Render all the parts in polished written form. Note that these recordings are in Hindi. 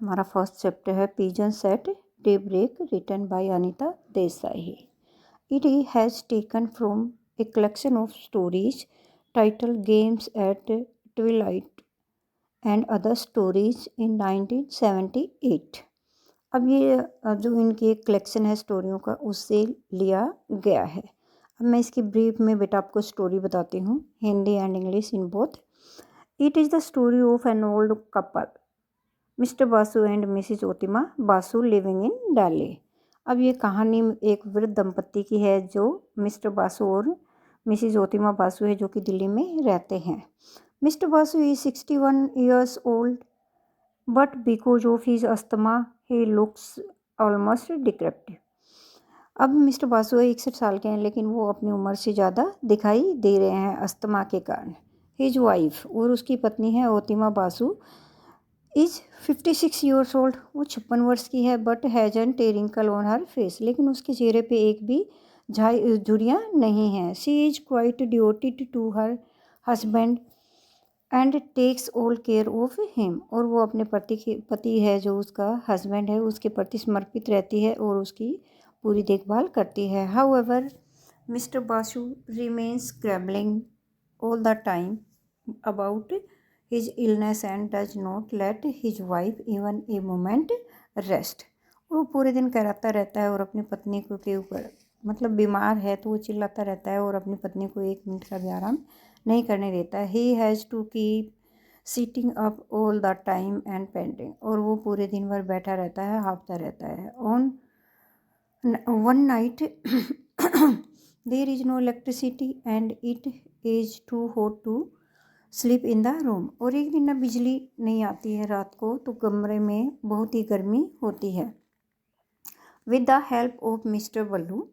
हमारा फर्स्ट चैप्टर है pigeons at daybreak, written by Anita Desai. It has taken from a collection of stories title games at twilight and other stories in 1978। अब ये जो इनकी एक कलेक्शन है स्टोरियों का, उससे लिया गया है। अब मैं इसकी ब्रीफ में बेटा आपको स्टोरी बताती हूँ, Hindi and English in both. It is the story of an old couple, Mr Basu and Mrs Otima Basu living in Delhi. अब ये कहानी एक वृद्ध दंपत्ति की है जो मिस्टर बासु और मिसिज ओतिमा बासु है, जो कि दिल्ली में रहते हैं। Mr Basu is 61 years old but because of his asthma he looks almost decrepit. अब मिस्टर बासु 61 साल के हैं, लेकिन वो अपनी उम्र से ज़्यादा दिखाई दे रहे हैं अस्थमा के कारण। हिज वाइफ और उसकी पत्नी है Otima Basu is 56 years old, वो 56 वर्ष की है, but hasn't a wrinkle on her face, लेकिन उसके चेहरे पे एक भी झुर्रियाँ नहीं हैं। She is quite devoted to her husband and takes all care of him, और वो अपने पति है जो उसका हस्बैंड है उसके प्रति समर्पित रहती है और उसकी पूरी देखभाल करती है। However Mr Basu remains grumbling all the time about his illness and does not let his wife even a moment rest। वो पूरे दिन कराता रहता है और अपनी पत्नी को के ऊपर, मतलब बीमार है तो वो चिल्लाता रहता है और अपनी पत्नी को एक मिनट का भी आराम नहीं करने देता है। He has to keep sitting up all the time and panting, और वो पूरे दिन भर बैठा रहता है, हाँफता रहता है। On one night there is no electricity and it is too hot to sleep in the room, और एक दिन ना बिजली नहीं आती है रात को, तो कमरे में बहुत ही गर्मी होती है। With the help of mister Ballu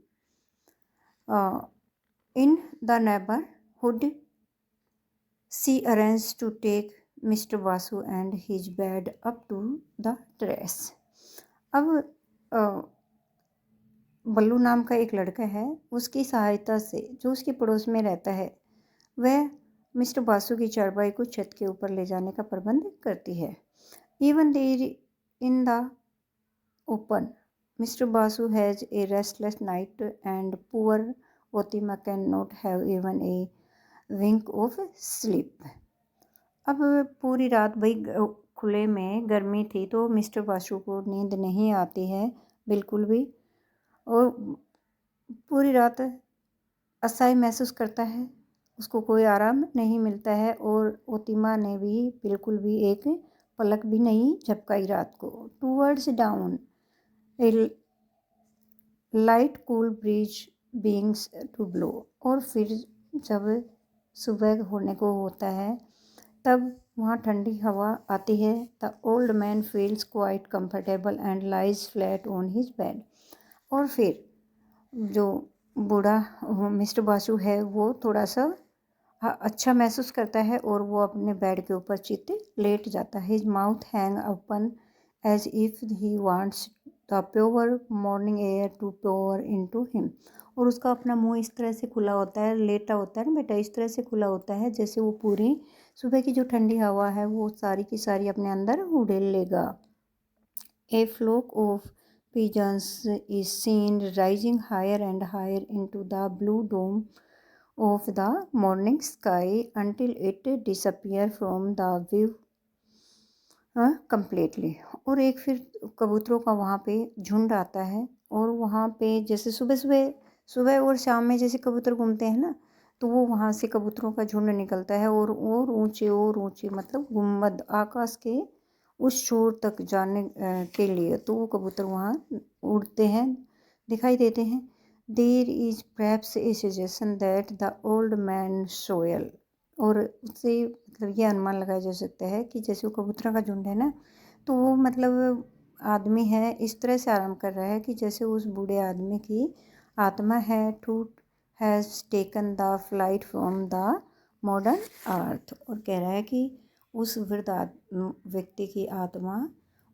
in the neighbourhood she arrange to take mister Basu and his bed up to the terrace. अब बल्लू नाम का एक लड़का है, उसकी सहायता से, जो उसके पड़ोस में रहता है, वह मिस्टर बासु की चारपाई को छत के ऊपर ले जाने का प्रबंध करती है। Even there in the open Mr Basu has a restless night and poor Otima can not have even a wink of sleep. अब पूरी रात भाई खुले में गर्मी थी, तो मिस्टर बासु को नींद नहीं आती है बिल्कुल भी, और पूरी रात असहाय महसूस करता है, उसको कोई आराम नहीं मिलता है, और ओतिमा ने भी बिल्कुल भी एक पलक भी नहीं झपकाई रात को। Towards dawn a light cool breeze begins to blow, और फिर जब सुबह होने को होता है तब वहाँ ठंडी हवा आती है। The old man feels quite comfortable and lies flat on his bed, और फिर जो बूढ़ा मिस्टर बासु है वो थोड़ा सा अच्छा महसूस करता है और वो अपने बेड के ऊपर चित लेट जाता है। His mouth hang open as if he wants the pure morning air to pour into him, और उसका अपना मुंह इस तरह से खुला होता है, लेटा होता है ना बेटा, इस तरह से खुला होता है जैसे वो पूरी सुबह की जो ठंडी हवा है वो सारी की सारी अपने अंदर उड़ेल लेगा। A flock of pigeons is seen rising higher and higher into the blue dome of the morning sky until it disappear from the view completely। और एक फिर कबूतरों का वहाँ पे झुंड आता है, और वहाँ पे जैसे सुबह और शाम में जैसे कबूतर घूमते हैं ना, तो वो वहाँ से कबूतरों का झुंड निकलता है, और ऊंचे मतलब गुम्बद आकाश के उस छोर तक जाने के लिए, तो वो कबूतर वहाँ उड़ते हैं, दिखाई देते हैं। There is perhaps a suggestion that the old man soil, और उससे मतलब ये अनुमान लगाया जा सकता है कि जैसे वो कबूतरों का झुंड है ना, तो वो मतलब आदमी है इस तरह से आराम कर रहा है कि जैसे उस बूढ़े आदमी की आत्मा है, truth has taken the flight from the modern earth, और कह रहा है कि उस वृद्ध व्यक्ति की आत्मा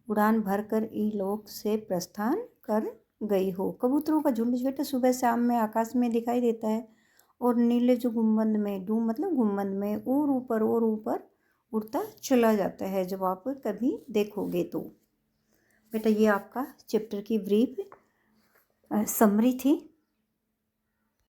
उड़ान भरकर इलोक से प्रस्थान कर गई हो। कबूतरों का झुंड बेटा सुबह शाम में आकाश में दिखाई देता है, और नीले जो गुंबद में मतलब गुंबद में और ऊपर उड़ता चला जाता है जब आप कभी देखोगे तो। बेटा ये आपका चैप्टर की ब्रीफ समरी थी।